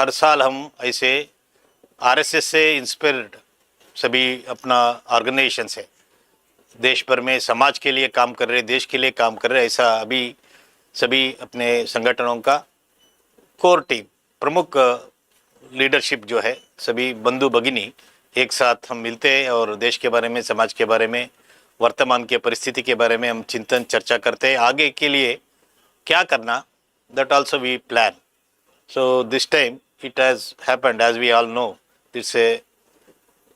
हर साल हम ऐसे आरएसएस से इंस्पायर्ड सभी अपना ऑर्गेनाइजेशन है, देश भर में समाज के लिए काम कर रहे, देश के लिए काम कर रहे, ऐसा अभी सभी अपने संगठनों का कोर टीम प्रमुख लीडरशिप जो है, सभी बंधु भगिनी एक साथ हम मिलते हैं और देश के बारे में, समाज के बारे में, वर्तमान के परिस्थिति के बारे में हम चिंतन चर्चा करते हैं। आगे के लिए क्या करना, that also we plan. So this time it has happened, as we all know, it's a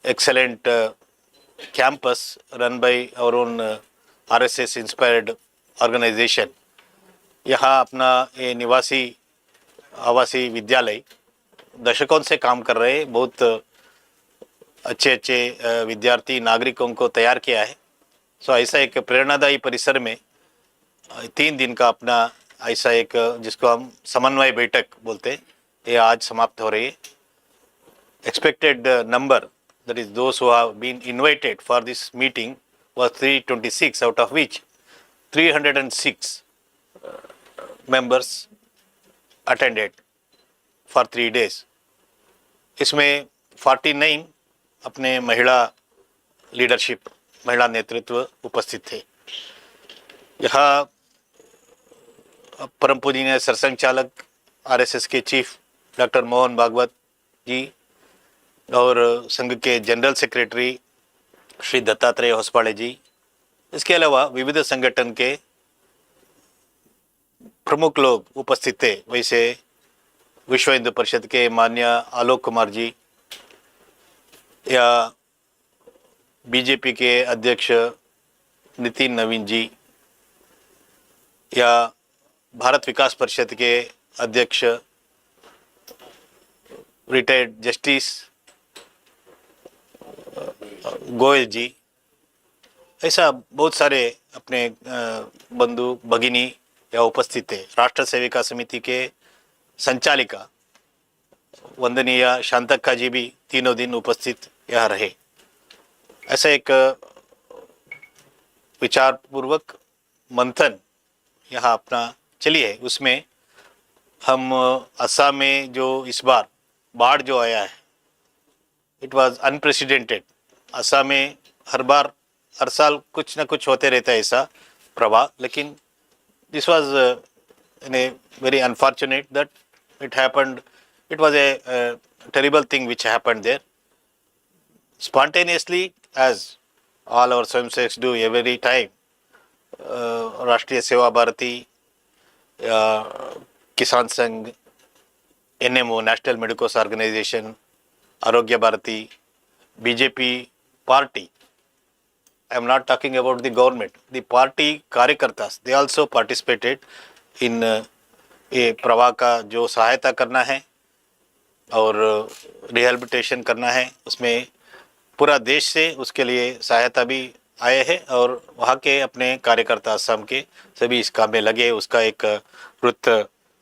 excellent campus run by our own RSS inspired organization. यहाँ अपना ये निवासी आवासीय विद्यालय दशकों से काम कर रहे, बहुत अच्छे अच्छे विद्यार्थी नागरिकों को तैयार किया है। सो ऐसा एक प्रेरणादायी परिसर में 3 दिन का अपना ऐसा एक, जिसको हम समन्वय बैठक बोलते हैं, ये आज समाप्त हो रही है। Expected number, that is those who have been invited for this meeting, was 326, out of which 306 members attended for 3 days. इसमें 49 अपने महिला लीडरशिप, महिला नेतृत्व उपस्थित थे। यहाँ परम पूजनीय सरसंघ चालक आरएसएस के चीफ डॉक्टर मोहन भागवत जी और संघ के जनरल सेक्रेटरी श्री दत्तात्रेय होसपाड़े जी, इसके अलावा विविध संगठन के प्रमुख लोग उपस्थित थे। वैसे विश्व हिंदू परिषद के माननीय आलोक कुमार जी, या बीजेपी के अध्यक्ष नितिन नवीन जी, या भारत विकास परिषद के अध्यक्ष रिटायर्ड जस्टिस गोयल जी, ऐसा बहुत सारे अपने बंधु भगिनी या उपस्थित थे। राष्ट्र सेविका समिति के संचालिका वंदनीय शांतक्का जी भी तीनों दिन उपस्थित यहाँ रहे। ऐसा एक विचारपूर्वक मंथन यहाँ अपना चली है। उसमें हम असम में जो इस बार बाढ़ जो आया है, इट वाज अनप्रेसिडेंटेड। असम में हर साल कुछ ना कुछ होते रहता है ऐसा प्रभाव, लेकिन this was in a very unfortunate that it happened. It was a terrible thing which happened there spontaneously, as all our swamseks do every time. राष्ट्रीय सेवा भारती, किसान संघ, NMO national medicos organization, Arogya Bharati, BJP party, I am not talking about the government, the party कार्यकर्तास, they also participated in ये प्रवाह का जो सहायता करना है और रिहेबिलिटेशन करना है, उसमें पूरा देश से उसके लिए सहायता भी आए हैं और वहाँ के अपने कार्यकर्ता असम के सभी इस काम में लगे। उसका एक वृत्त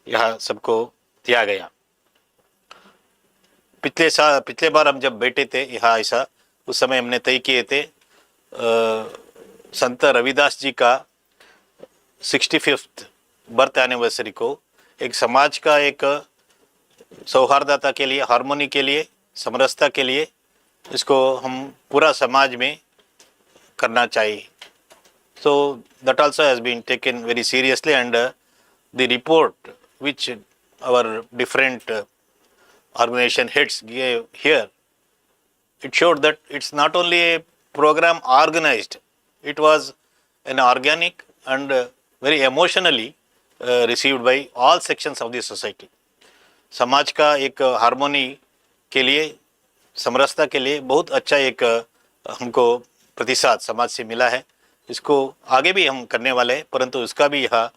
यहाँ सबको दिया गया। पिछले बार हम जब बैठे थे यहाँ ऐसा, उस समय हमने तय किए थे संत रविदास जी का 65th बर्थ एनिवर्सरी को एक समाज का एक सौहार्दता के लिए, हार्मोनी के लिए, समरसता के लिए इसको हम पूरा समाज में करना चाहिए। So that also has been taken very seriously, and the report which our different organization heads gave here, it showed that it's not only a program organized, it was an organic and very emotionally received by all sections of the society. समाज का एक harmony के लिए, समरसता के लिए बहुत अच्छा एक हमको प्रतिसाद समाज से मिला है। इसको आगे भी हम करने वाले हैं, परंतु उसका भी यहाँ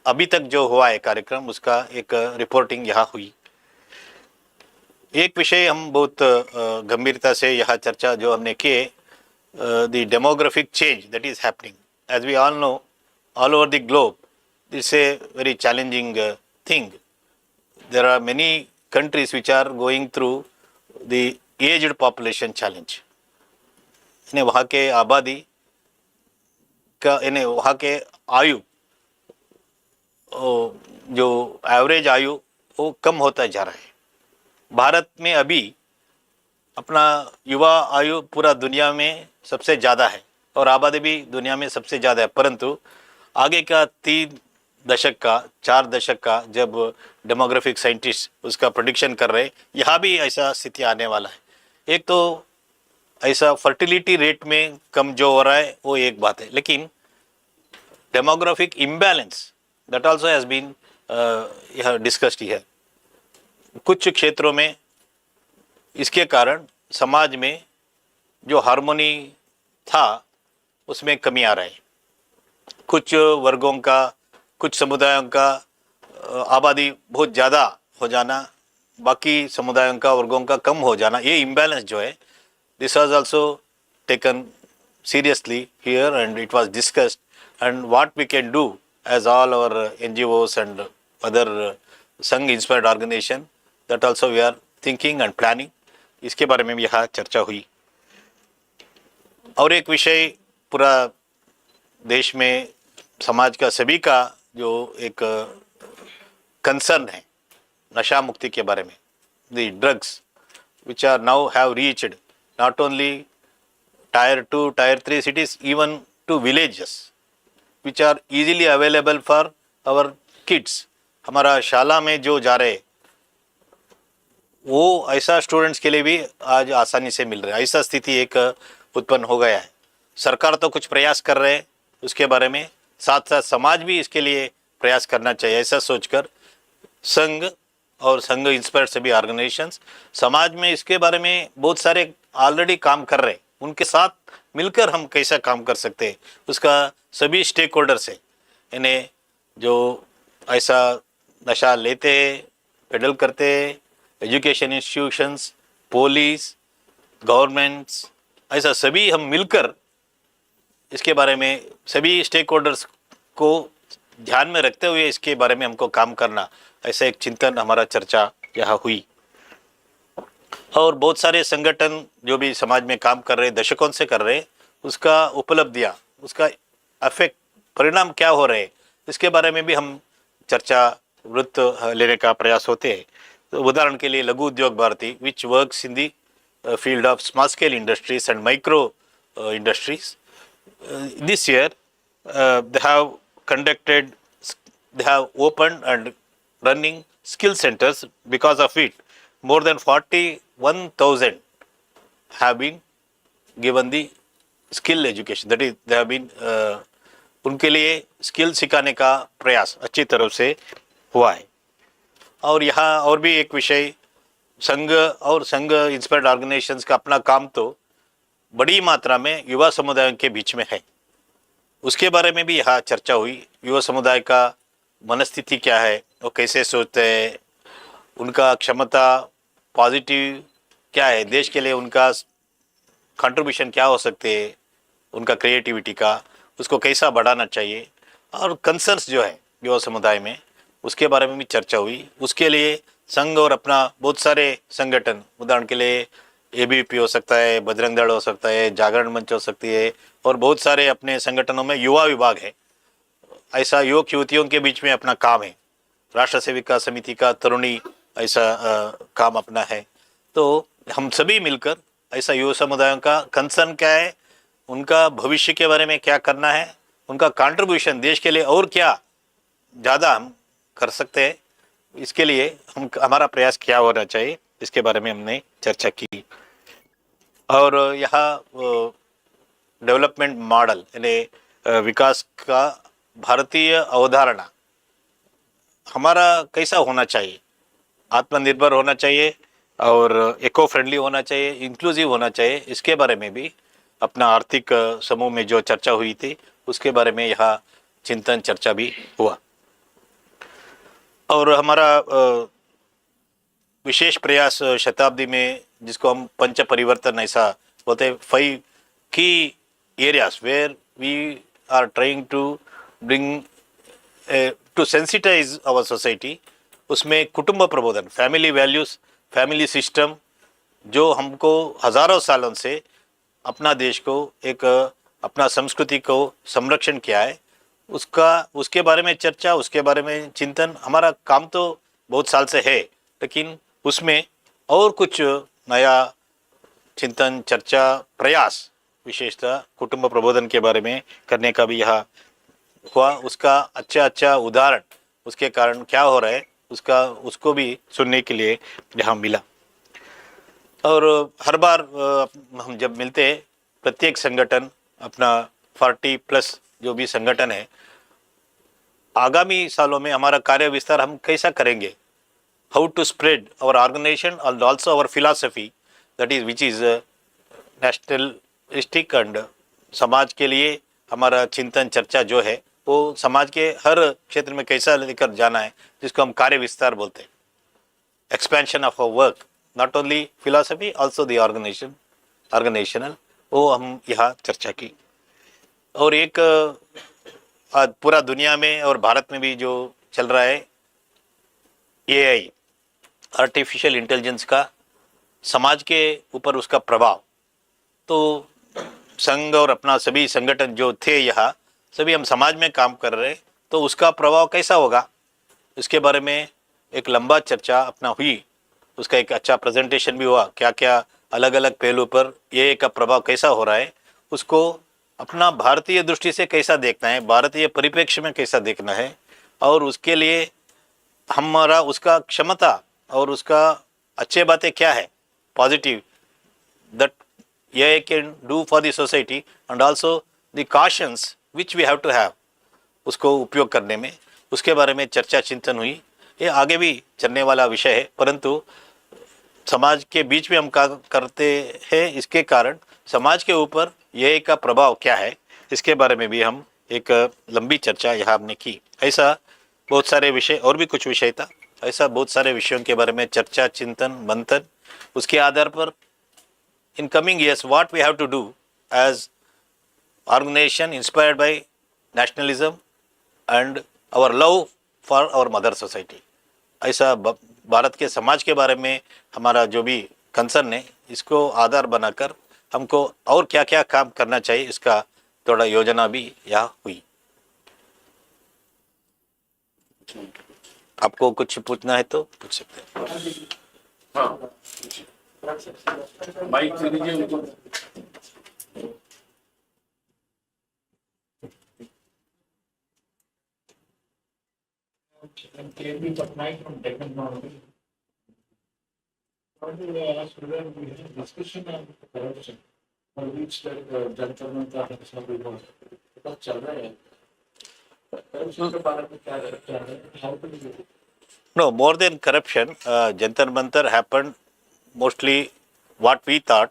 अभी तक जो हुआ है कार्यक्रम, उसका एक रिपोर्टिंग यहाँ हुई। एक विषय हम बहुत गंभीरता से यहाँ चर्चा जो हमने किए, the demographic change that is happening, as we all know, all over the globe, this a very challenging thing. There are many countries which are going through the aged population challenge. इन्हें वहाँ के आबादी का, इन्हें वहाँ के आयु, जो एवरेज आयु वो कम होता जा रहा है। भारत में अभी अपना युवा आयु पूरा दुनिया में सबसे ज़्यादा है और आबादी भी दुनिया में सबसे ज़्यादा है, परंतु आगे का 3 दशक का 4 दशक का जब डेमोग्राफिक साइंटिस्ट उसका प्रेडिक्शन कर रहे, यहाँ भी ऐसा स्थिति आने वाला है। एक तो ऐसा फर्टिलिटी रेट में कम जो हो रहा है वो एक बात है, लेकिन demographic imbalance that also has been discussed here. कुछ क्षेत्रों में इसके कारण समाज में जो हार्मोनी था उसमें कमी आ रहा है। कुछ वर्गों का, कुछ समुदायों का आबादी बहुत ज़्यादा हो जाना, बाकी समुदायों का, वर्गों का कम हो जाना, ये इम्बैलेंस जो है, this was also taken seriously here and it was discussed, and what we can do as all our NGOs and other Sangh inspired organization, that also we are thinking and planning। इसके बारे में भी यहाँ चर्चा हुई। और एक विषय पूरा देश में समाज का सभी का जो एक कंसर्न है नशा मुक्ति के बारे में। The drugs which are now have reached not only tier 2 tier 3 cities, even to villages which are easily available for our kids। हमारा शाला में जो जा रहे वो ऐसा स्टूडेंट्स के लिए भी आज आसानी से मिल रहा है। ऐसा स्थिति एक उत्पन्न हो गया है। सरकार तो कुछ प्रयास कर रहे हैं उसके बारे में, साथ साथ समाज भी इसके लिए प्रयास करना चाहिए। ऐसा सोचकर संघ और संघ इंस्पायर्ड सभी ऑर्गेनाइजेशंस समाज में इसके बारे में बहुत सारे ऑलरेडी काम कर रहे हैं। उनके साथ मिलकर हम कैसा काम कर सकते हैं उसका सभी स्टेक होल्डर्स है, इन्हें जो ऐसा नशा लेते, पेडल करते, एजुकेशन इंस्टीट्यूशंस, पुलिस, गवर्नमेंट्स, ऐसा सभी हम मिलकर इसके बारे में सभी स्टेक होल्डर्स को ध्यान में रखते हुए इसके बारे में हमको काम करना, ऐसा एक चिंतन हमारा चर्चा यहाँ हुई। और बहुत सारे संगठन जो भी समाज में काम कर रहे, दशकों से कर रहे, उसका उपलब्धियाँ, उसका अफेक्ट, परिणाम क्या हो रहे, इसके बारे में भी हम चर्चा वृत्त लेने का प्रयास होते हैं। तो उदाहरण के लिए Laghu Udyog Bharati which works in the field of small scale industries and micro industries, this year they have conducted, they have opened and running skill centers. Because of it, more than 41,000 have been given the skill education, that is they have been उनके लिए skill सिखाने का प्रयास अच्छी तरह से हुआ है। और यहाँ और भी एक विषय, संघ और संघ इंस्पायर्ड ऑर्गेनाइजेशंस का अपना काम तो बड़ी मात्रा में युवा समुदायों के बीच में है, उसके बारे में भी यहाँ चर्चा हुई। युवा समुदाय का मनस्थिति क्या है, वो कैसे सोचते हैं, उनका क्षमता पॉजिटिव क्या है, देश के लिए उनका कंट्रीब्यूशन क्या हो सकते हैं, उनका क्रिएटिविटी का, उसको कैसा बढ़ाना चाहिए, और कंसर्न्स जो है युवा समुदाय में उसके बारे में भी चर्चा हुई। उसके लिए संघ और अपना बहुत सारे संगठन, उदाहरण के लिए एबीवीपी हो सकता है, बजरंग दल हो सकता है, जागरण मंच हो सकती है, और बहुत सारे अपने संगठनों में युवा विभाग है। ऐसा युवक युवतियों के बीच में अपना काम है। राष्ट्र सेविका समिति का तरुणी ऐसा काम अपना है। तो हम सभी मिलकर ऐसा युवा समुदायों का कंसर्न क्या है, उनका भविष्य के बारे में क्या करना है, उनका कंट्रीब्यूशन देश के लिए और क्या ज़्यादा हम कर सकते हैं, इसके लिए हमारा प्रयास क्या होना चाहिए, इसके बारे में हमने चर्चा की। और यहाँ डेवलपमेंट मॉडल यानी विकास का भारतीय अवधारणा हमारा कैसा होना चाहिए, आत्मनिर्भर होना चाहिए और इको फ्रेंडली होना चाहिए, इंक्लूसिव होना चाहिए, इसके बारे में भी अपना आर्थिक समूह में जो चर्चा हुई थी उसके बारे में यहाँ चिंतन चर्चा भी हुआ। और हमारा विशेष प्रयास शताब्दी में, जिसको हम पंच परिवर्तन ऐसा बोलते हैं, 5 की areas where we are trying to bring to sensitize our society, उसमें कुटुंब प्रबोधन, फैमिली वैल्यूज, फैमिली सिस्टम जो हमको हजारों सालों से अपना देश को एक अपना संस्कृति को संरक्षण किया है, उसके बारे में चर्चा, उसके बारे में चिंतन। हमारा काम तो बहुत साल से है, लेकिन उसमें और कुछ नया चिंतन, चर्चा, प्रयास, विशेषतः कुटुंब प्रबोधन के बारे में करने का भी यहाँ हुआ। उसका अच्छा उदाहरण, उसके कारण क्या हो रहा है उसको भी सुनने के लिए यहाँ मिला। और हर बार हम जब मिलते हैं, प्रत्येक संगठन अपना 40+ जो भी संगठन है, आगामी सालों में हमारा कार्य विस्तार हम कैसा करेंगे, how to spread our organization and also our philosophy, that is which is nationalistic and समाज के लिए हमारा चिंतन चर्चा जो है वो समाज के हर क्षेत्र में कैसा लेकर जाना है, जिसको हम कार्य विस्तार बोलते हैं। Expansion of our work, not only philosophy also the organizational, वो हम यहाँ चर्चा की। और एक आज पूरा दुनिया में और भारत में भी जो चल रहा है एआई, आर्टिफिशियल इंटेलिजेंस का समाज के ऊपर उसका प्रभाव, तो संघ और अपना सभी संगठन जो थे यहाँ, सभी हम समाज में काम कर रहे, तो उसका प्रभाव कैसा होगा, इसके बारे में एक लंबा चर्चा अपना हुई। उसका एक अच्छा प्रेजेंटेशन भी हुआ, क्या क्या अलग अलग पहलू पर ये का प्रभाव कैसा हो रहा है, उसको अपना भारतीय दृष्टि से कैसा देखना है, भारतीय परिप्रेक्ष्य में कैसा देखना है, और उसके लिए हमारा उसका क्षमता और उसका अच्छे बातें क्या है, positive that AI can do for the society and also the cautions which we have to have, उसको उपयोग करने में, उसके बारे में चर्चा चिंतन हुई। ये आगे भी चलने वाला विषय है, परंतु समाज के बीच में हम काम करते हैं, इसके कारण समाज के ऊपर AI का प्रभाव क्या है, इसके बारे में भी हम एक लंबी चर्चा यहाँ हमने की। ऐसा बहुत सारे विषय, और भी कुछ विषय था, ऐसा बहुत सारे विषयों के बारे में चर्चा चिंतन मंथन, उसके आधार पर in coming years what we have to do as organization inspired by nationalism and our love for our mother society, ऐसा भारत के समाज के बारे में हमारा जो भी कंसर्न है, इसको आधार बनाकर हमको और क्या क्या काम करना चाहिए, इसका थोड़ा योजना भी यहाँ हुई। आपको कुछ पूछना है तो पूछ सकते हैं। हाँ, माइक दे दीजिए उनको। KB Patnaik from Technology. Discussion on corruption, for which जनता मंत्र चल रहा है, corruption के बारे में क्या है, how to do it? No, more than corruption, Jantar Mantar happened mostly. What we thought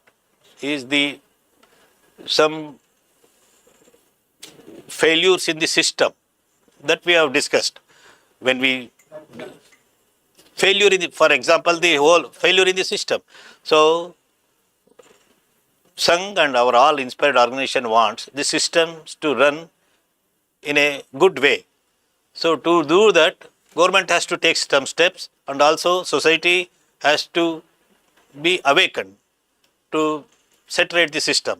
is the some failures in the system that we have discussed. When we failure in the, for example, the whole failure in the system. So Sangh and our all inspired organization wants the systems to run in a good way. So to do that, government has to take some steps, and also society has to be awakened to set right the system.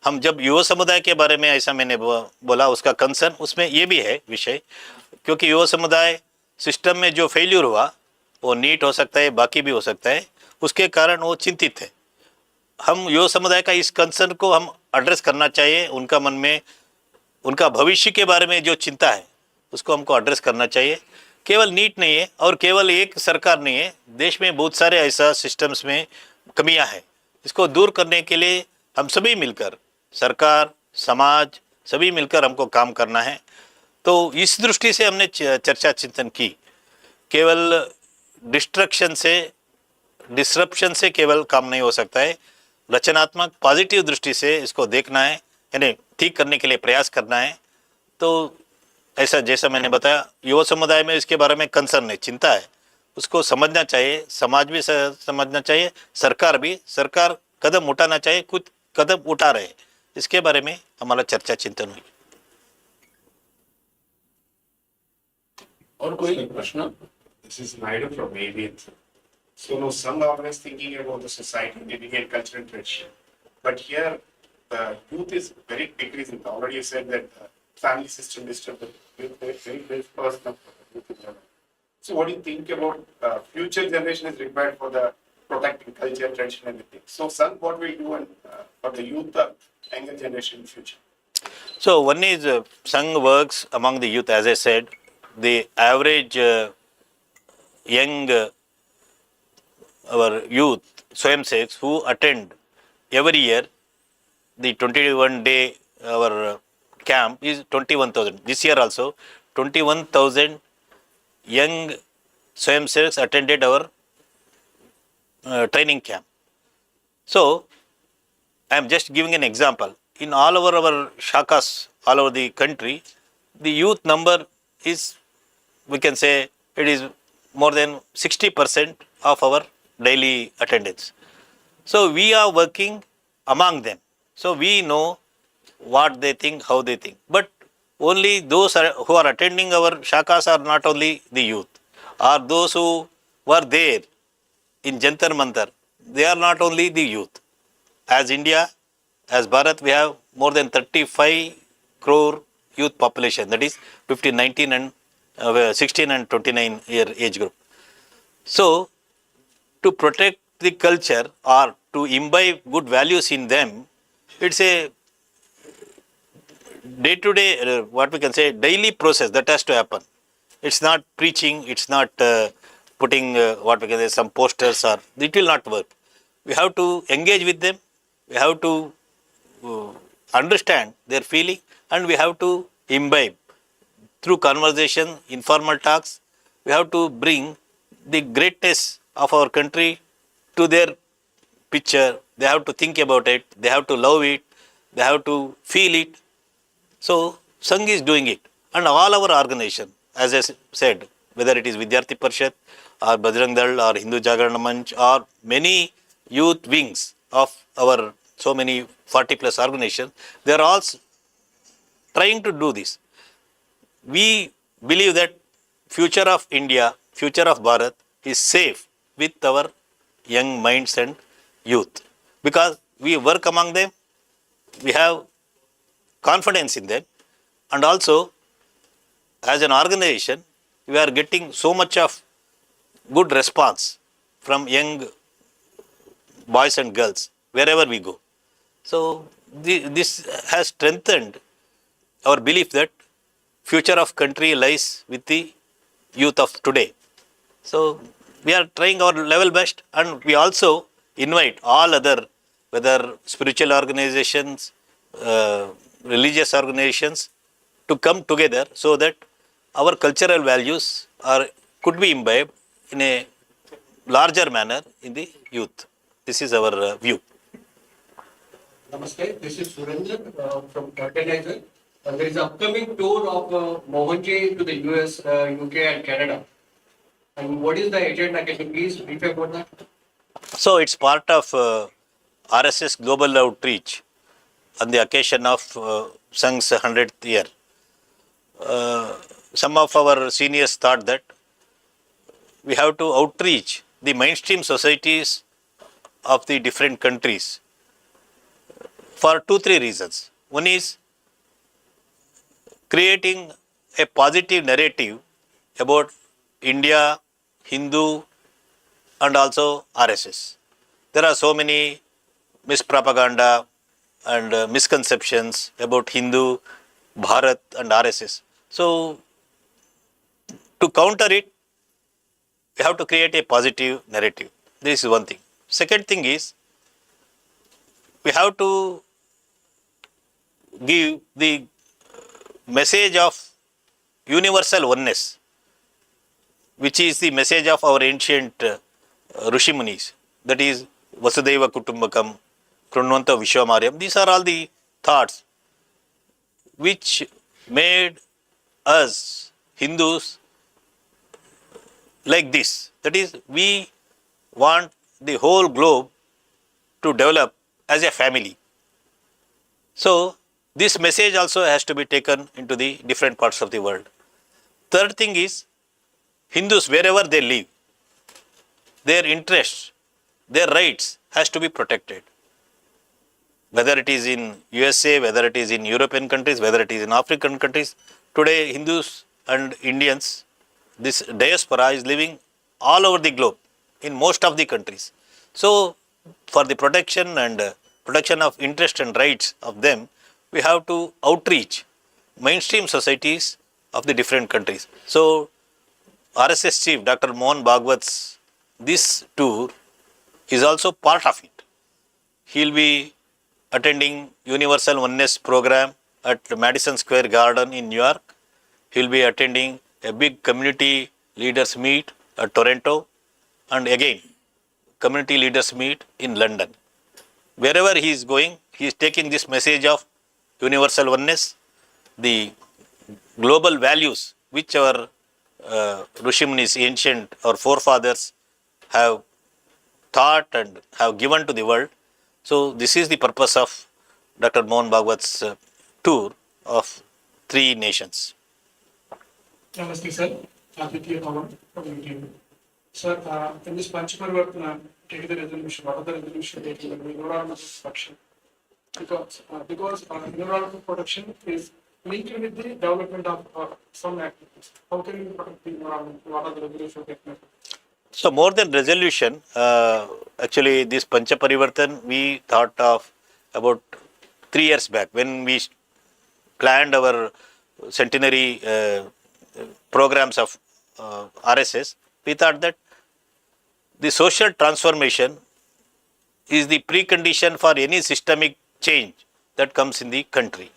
हम जब युवा समुदाय के बारे में ऐसा मैंने बोला, उसका कंसर्न उसमें ये भी है विषय, क्योंकि युवा समुदाय सिस्टम में जो फेल्यूर हुआ वो नीट हो सकता है, बाकी भी हो सकता है, उसके कारण वो चिंतित है। हम युवा समुदाय का इस कंसर्न को हम एड्रेस करना चाहिए, उनका मन में उनका भविष्य के बारे में जो चिंता है उसको हमको एड्रेस करना चाहिए। केवल नीट नहीं है और केवल एक सरकार नहीं है, देश में बहुत सारे ऐसा सिस्टम्स में कमियां हैं, इसको दूर करने के लिए हम सभी मिलकर, सरकार, समाज, सभी मिलकर हमको काम करना है। तो इस दृष्टि से हमने चर्चा चिंतन की। केवल डिस्ट्रक्शन से, डिसरप्शन से केवल काम नहीं हो सकता है, रचनात्मक पॉजिटिव दृष्टि से इसको देखना है, यानी ठीक करने के लिए प्रयास करना है। तो ऐसा जैसा मैंने बताया, युवा समुदाय में इसके बारे में कंसर्न है, चिंता है, उसको समझना चाहिए, समाज भी समझना चाहिए, सरकार कदम उठाना चाहिए, कुछ कदम उठा रहे, इसके बारे में हमारा चर्चा चिंतन हुई। और कोई प्रश्न? This is Naidu from ABN. So, no, some are always thinking about the society, living and cultural tradition. But here, the youth is very decreasing. Already you said that family system disturbed the very first of youth. So, what do you think about future generation is required for the protecting culture, tradition, everything. So, Sangh, what will do and for the youth, younger generation in future? So one is Sangh works among the youth. As I said, the average young our youth Swayamseks who attend every year the 21-day our camp is 21,000. This year also 21,000 young Swayamseks attended our training camp. So I am just giving an example. In all over our shakas, all over the country, the youth number is, we can say, it is more than 60% of our daily attendance. So we are working among them. So we know what they think, how they think. But only those who are attending our shakas are not only the youth, are those who were there in Jantar Mantar. They are not only the youth. As India, as Bharat, we have more than 35 crore youth population. That is 15, 19 and 16 and 29 year age group. So, to protect the culture or to imbibe good values in them, it's a day-to-day, what we can say, daily process that has to happen. It's not preaching, it's not putting what we can say, some posters, or it will not work. We have to engage with them, we have to understand their feeling, and we have to imbibe through conversation, informal talks. We have to bring the greatness of our country to their picture. They have to think about it, they have to love it, they have to feel it. So Sangh is doing it, and all our organization, as I said, whether it is Vidyarthi Parishad or Bajrang Dal or Hindu Jagarana Manch or many youth wings of our so many 40 plus organizations, they are all trying to do this. We believe that future of India, future of Bharat is safe with our young minds and youth, because we work among them, we have confidence in them, and also as an organization we are getting so much of good response from young boys and girls wherever we go. So this has strengthened our belief that future of country lies with the youth of today. So we are trying our level best, and we also invite all other, whether spiritual organizations, religious organizations, to come together so that our cultural values could be imbibed in a larger manner in the youth. This is our view. Namaste, this is Surenjan from Organizer. There is an upcoming tour of Mohanji to the US, UK and Canada. And what is the agenda? Can you please brief about that? So it's part of RSS Global Outreach on the occasion of Sangh's 100th year. Some of our seniors thought that we have to outreach the mainstream societies of the different countries for 2-3 reasons. One is creating a positive narrative about India, Hindu, and also RSS. There are so many mispropaganda and misconceptions about Hindu, Bharat and RSS. So to counter it, we have to create a positive narrative. This is one thing. Second thing is, we have to give the message of universal oneness, which is the message of our ancient Rishi Munis. That is Vasudhaiva Kutumbakam, Krunvanta Vishwamaryam. These are all the thoughts which made us Hindus like this. That is, we want the whole globe to develop as a family. So this message also has to be taken into the different parts of the world. Third thing is, Hindus, wherever they live, their interests, their rights has to be protected. Whether it is in USA, whether it is in European countries, whether it is in African countries. Today, Hindus and Indians, this diaspora is living all over the globe, in most of the countries. So, for the protection and protection of interest and rights of them, we have to outreach mainstream societies of the different countries. So, RSS chief Dr. Mohan Bhagwat's this tour is also part of it. He will be attending Universal Oneness program at Madison Square Garden in New York. He will be attending a big community leaders meet at Toronto, and again community leaders meet in London. Wherever he is going, he is taking this message of universal oneness, the global values which our Rishi Munis, ancient, our forefathers have taught and have given to the world. So this is the purpose of Dr. Mohan Bhagwat's tour of 3 nations. Namaste, sir. Aditya Pawan from UTM. Sir, in this Panchaparivartana, take the resolution, what are the resolution taking the environmental protection? Because environmental protection is linked with the development of some activities. How can we protect the environment? What are the resolution taking? So more than resolution, actually this Pancha Parivartan we thought of about 3 years back when we planned our centenary programs of RSS. We thought that the social transformation is the precondition for any systemic change that comes in the country.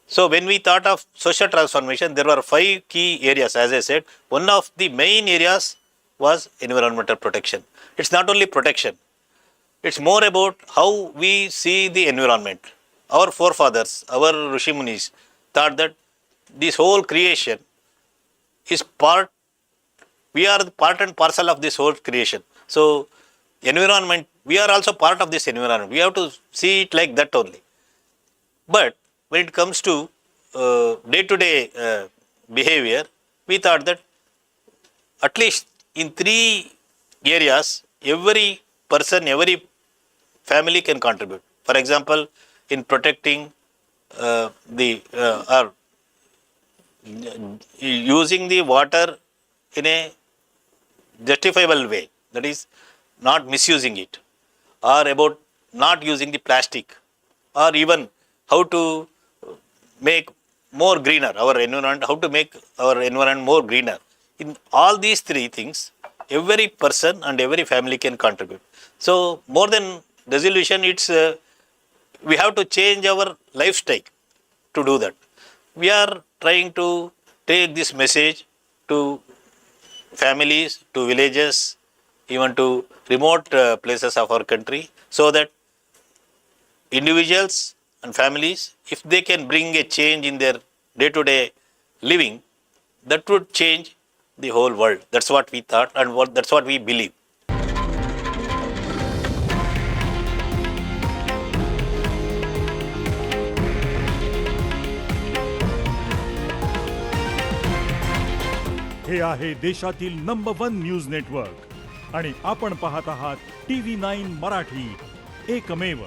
So when we thought of social transformation, there were 5 key areas. As I said, one of the main areas was environmental protection. It's not only protection, it's more about how we see the environment. Our forefathers, our Rishi Munis thought that this whole creation is we are part and parcel of this whole creation. So environment, we are also part of this environment. We have to see it like that only. But when it comes to day-to-day behavior, we thought that at least in 3 areas, every person, every family can contribute. For example, in protecting using the water in a justifiable way, that is not misusing it, or about not using the plastic, or even how to make more greener our environment, how to make our environment more greener. In all these 3 things, every person and every family can contribute. So more than resolution, it's we have to change our lifestyle to do that. We are trying to take this message to families, to villages, even to remote places of our country, so that individuals and families, if they can bring a change in their day-to-day living, that would change the whole world. That's what we thought, and that's what we believe. हे आहे देशातील number 1 news network आणि आपण पाहत आहात TV9 Marathi, एकमेव.